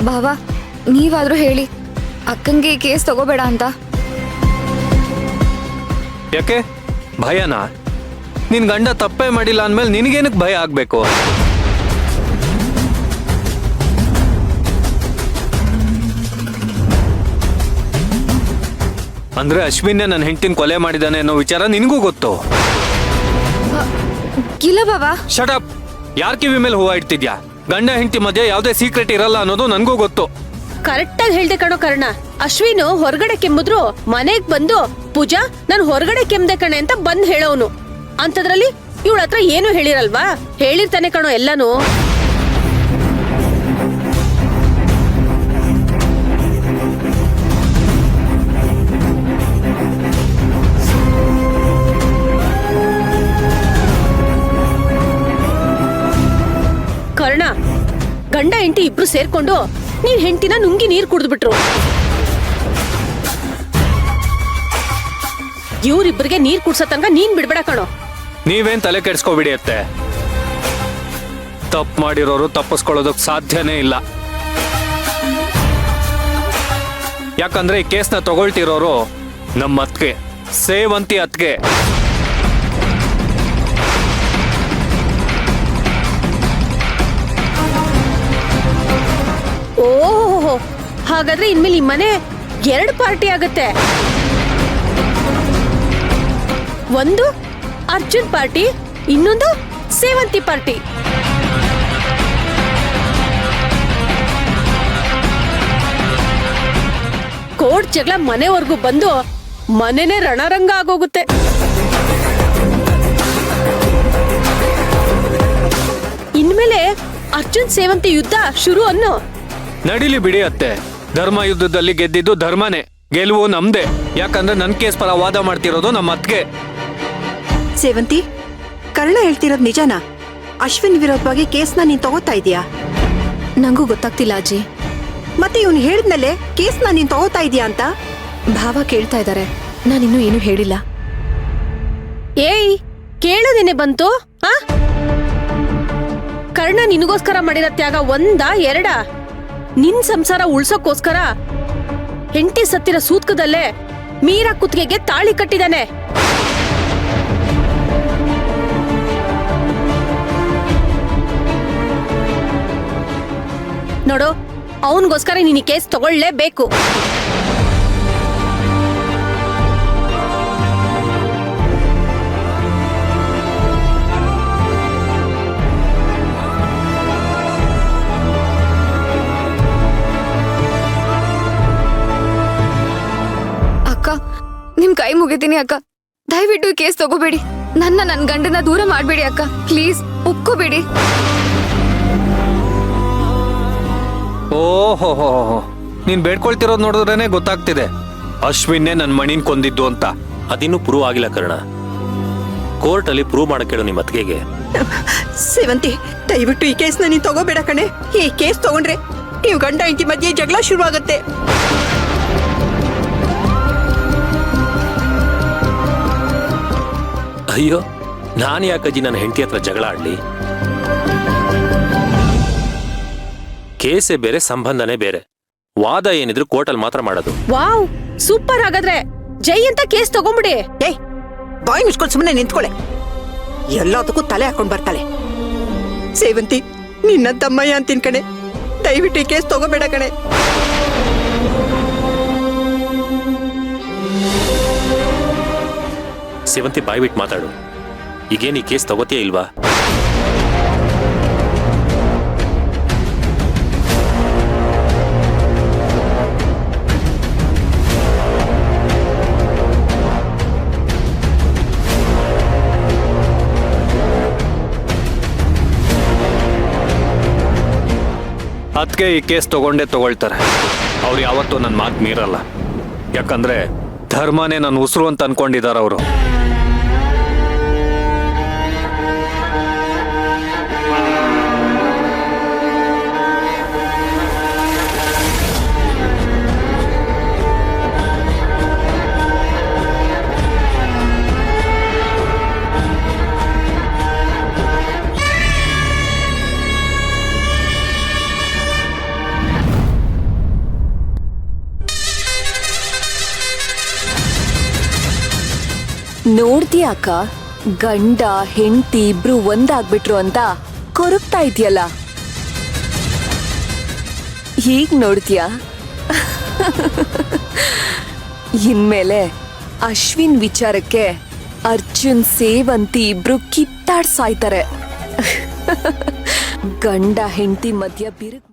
ಬಾವಾ ನೀವಾದ್ರೂ ಹೇಳಿ ಅಕ್ಕಂಗೆ ಈ ಕೇಸ್ ತಗೋಬೇಡ ಅಂತ. ಯಾಕೆ ಭಯನಾ? ನಿನ್ ಗಂಡ ತಪ್ಪೇ ಮಾಡಿಲ್ಲ ಅಂದ್ಮೇಲೆ ನಿನಗೇನಕ್ಕೆ ಭಯ ಆಗ್ಬೇಕು? ಅಂದ್ರೆ ಅಶ್ವಿನ್ನೇ ನನ್ನ ಹೆಂಡತಿನ ಕೊಲೆ ಮಾಡಿದಾನೆ ಅನ್ನೋ ವಿಚಾರ ನಿನಗೂ ಗೊತ್ತು? ಇಲ್ಲ ಬಾವಾ. Shut up. ಯಾರ್ ಕಿವಿ ಮೇಲೆ ಹೂವ ಇಡ್ತಿದ್ಯಾ? ಗಂಡ ಹೆಂಡತಿ ಮಧ್ಯೆ ಯಾವ್ದೇ ಸೀಕ್ರೆಟ್ ಇರಲ್ಲ ಅನ್ನೋದು ನನ್ಗೂ ಗೊತ್ತು. ಕರೆಕ್ಟ್ ಆಗಿ ಹೇಳ್ದೆ ಕಣೋ ಕರ್ಣ. ಅಶ್ವಿನು ಹೊರಗಡೆ ಕೆಮ್ಮಿದ್ರು ಮನೆಗ್ ಬಂದು ಪೂಜಾ ನಾನು ಹೊರಗಡೆ ಕೆಮ್ದೆ ಕಣೆ ಅಂತ ಬಂದ್ ಹೇಳೋನು. ಅಂತದ್ರಲ್ಲಿ ಇವಳ ಹತ್ರ ಏನು ಹೇಳಿರಲ್ವಾ? ಹೇಳಿರ್ತಾನೆ ಕಣೋ ಎಲ್ಲಾನು. ಕರ್ಣ, ಗಂಡ ಹೆಂಡತಿ ಇಬ್ರು ಸೇರ್ಕೊಂಡು ನೀನ್ ಹೆಂಡತಿನ ನುಂಗಿ ನೀರ್ ಕುಡಿದ್ಬಿಟ್ರು. ಇವ್ರಿಬ್ರಿಗೆ ನೀರ್ ಕುಡ್ಸೋ ತನಕ ನೀನ್ ಬಿಡ್ಬೇಡ ಕಣೋ. ನೀವೇನ್ ತಲೆ ಕೆಡ್ಸ್ಕೊಬಿಡಿ ಅತ್ತೆ. ತಪ್ಪು ಮಾಡಿರೋರು ತಪ್ಪಿಸ್ಕೊಳ್ಳೋದಕ್ ಸಾಧ್ಯನೇ ಇಲ್ಲ. ಯಾಕಂದ್ರೆ ಈ ಕೇಸ್ನ ತಗೊಳ್ತಿರೋರು ನಮ್ಮ ಅತ್ಗೆ, ಸೇವಂತಿ ಅತ್ಗೆ. ಓಹೋ, ಹಾಗಾದ್ರೆ ಇನ್ಮೇಲೆ ಈ ಮನೆ 2 ಪಾರ್ಟಿ ಆಗತ್ತೆ. ಒಂದು ಅರ್ಜುನ್ ಪಾರ್ಟಿ, ಇನ್ನೊಂದು ಸೇವಂತಿ ಪಾರ್ಟಿ. ಕೋರ್ಟ್ ಜಗಳ ಮನೆವರೆಗೂ ಬಂದು ಮನೆನೇ ರಣರಂಗ ಆಗೋಗುತ್ತೆ. ಇನ್ಮೇಲೆ ಅರ್ಜುನ್ ಸೇವಂತಿ ಯುದ್ಧ ಶುರು ಅನ್ನೋ. ನಡಿಲಿ ಬಿಡಿ ಅತ್ತೆ. ಧರ್ಮ ಯುದ್ಧದಲ್ಲಿ ಗೆದ್ದಿದ್ದು ಧರ್ಮನೇ, ಗೆಲುವು ನಮ್ದೇ. ಯಾಕಂದ್ರೆ ನನ್ ಕೇಸ್ ಪರ ವಾದ ಮಾಡ್ತಿರೋದು ನಮ್ಮ ಅತ್ಗೆ. ಸೇವಂತಿ, ಕರ್ಣ ಹೇಳ್ತಿರೋದ್ ನಿಜನಾ? ಅಶ್ವಿನ್ ವಿರೋಧವಾಗಿ ಕೇಸ್ನ ನೀನ್ ತಗೋತಾ ಇದೀಯಾ? ನಂಗೂ ಗೊತ್ತಾಗ್ತಿಲ್ಲ ಅಜ್ಜಿ. ಮತ್ತೆ ಇವನು ಹೇಳಿದ್ಮೇಲೆ ಕೇಸ್ನ ನೀನ್ ತಗೋತಾ ಇದೀಯಾ ಅಂತ ಭಾವ ಕೇಳ್ತಾ ಇದ್ದಾರೆ. ನಾನಿನ್ನೂ ಏನು ಹೇಳಿಲ್ಲ. ಏಯ್, ಕೇಳೋದೇನೆ ಬಂತು? ಕರ್ಣ ನಿನಗೋಸ್ಕರ ಮಾಡಿರೋ ತ್ಯಾಗ 1 2? ನಿನ್ ಸಂಸಾರ ಉಳ್ಸೋಕೋಸ್ಕರ ಹೆಂಡತಿ ಸತ್ತಿರೋ ಸೂತ್ಕದಲ್ಲೇ ಮೀರಾ ಕುತ್ತಿಗೆಗೆ ತಾಳಿ ಕಟ್ಟಿದಾನೆ. ನೋಡು, ಅವನಿಗೋಸ್ಕರ ನೀನ್ ಈ ಕೇಸ್ ತಗೊಳ್ಳೇಬೇಕು. ನಿಮ್ ಕೈ ಮುಗಿತೀನಿ ಅಕ್ಕ. ದಯವಿಟ್ಟು ಕೇಸ್ ತಗೋಬೇಡಿ. ನನ್ನ ಗಂಡನ ದೂರ ಮಾಡ್ಬೇಡಿ ಅಕ್ಕ. ಪ್ಲೀಸ್ ಒಪ್ಕೋಬೇಡಿ. ಓಹೋ, ನೀನ್ ಬೇಡ್ಕೊಳ್ತಿರೋದ್ ನೋಡಿದ್ರೇನೆ ಗೊತ್ತಾಗ್ತಿದೆ ಅಶ್ವಿನ್ನೇ ನನ್ ಮಣಿನ್ ಕೊಂದಿದ್ದು ಅಂತ. ಅದಿನ್ನೂ ಪ್ರೂವ್ ಆಗಿಲ್ಲ ಕರ್ಣ. ಕೋರ್ಟ್ ಅಲ್ಲಿ ಪ್ರೂವ್ ಮಾಡಕ್ಕೆ ನಿಮ್ಮ ಅತ್ತಿಗೆಗೆ. ಸೇವಂತಿ, ದಯವಿಟ್ಟು ಈ ಕೇಸ್ನ ನೀನ್ ತಗೋಬೇಡ ಕಣೆ. ಈ ಕೇಸ್ ತಗೊಂಡ್ರೆ ನೀವು ಗಂಡ ಹೆಂಡತಿ ಮಧ್ಯೆ ಜಗಳ ಶುರು ಆಗತ್ತೆ. ಅಯ್ಯೋ, ನಾನು ಯಾಕಜ್ಜಿ ನನ್ನ ಹೆಂಡತಿ ಹತ್ರ ಜಗಳ ಆಡ್ಲಿ? ಕೇಸೇ ಬೇರೆ, ಸಂಬಂಧನೇ ಬೇರೆ. ವಾದ ಏನಿದ್ರು ಕೋರ್ಟಲ್ಲಿ ಮಾತ್ರ ಮಾಡೋದು. Wow, super. ಹಾಗಾದ್ರೆ ಜೈ ಅಂತ ಕೇಸ್ ತಗೊಂಬಿಡಿ. ಏಯ್, ಬಾಯಿ ಮುಚ್ಕೊಂಡು ಸುಮ್ಮನೆ ನಿಂತ್ಕೊಳೆ. ಎಲ್ಲದಕ್ಕೂ ತಲೆ ಹಾಕೊಂಡ್ ಬರ್ತಾಳೆ. ಸೇವಂತಿ, ನಿನ್ನ ತಮ್ಮಯ್ಯ ಅಂತೀನಿ ಕಣೆ. ದಯವಿಟ್ಟು ಈ ಕೇಸ್ ತಗೋಬೇಡ ಕಣೆ. ಸೇವಂತಿ, ಬಾಯ್ಬಿಟ್ಟು ಮಾತಾಡು. ಈಗೇನು ಈ ಕೇಸ್ ತಗೋತೀಯ ಇಲ್ವಾ? ಅದಕ್ಕೆ ಈ ಕೇಸ್ ತಗೊಂಡೇ ತಗೊಳ್ತಾರೆ. ಅವ್ರು ಯಾವತ್ತೂ ನನ್ನ ಮಾತು ಮೀರಲ್ಲ. ಯಾಕಂದ್ರೆ ಧರ್ಮನೇ ನನ್ನ ಉಸಿರು ಅಂತ ಅನ್ಕೊಂಡಿದ್ದಾರೆ ಅವರು. ನೋಡ್ತೀಯ ಅಕ್ಕ, ಗಂಡ ಹೆಂಡತಿ ಇಬ್ರು ಒಂದಾಗ್ಬಿಟ್ರು ಅಂತ ಕೊರಗ್ತಾ ಇದೆಯಲ್ಲ, ಹೀಗ್ ನೋಡ್ತೀಯ? ಇನ್ಮೇಲೆ ಅಶ್ವಿನ್ ವಿಚಾರಕ್ಕೆ ಅರ್ಜುನ್ ಸೇವಂತಿ ಇಬ್ರು ಕಿತ್ತಾಡ್ ಸಾಯ್ತಾರೆ. ಗಂಡ ಹೆಂಡತಿ ಮಧ್ಯ ಬಿರುಕು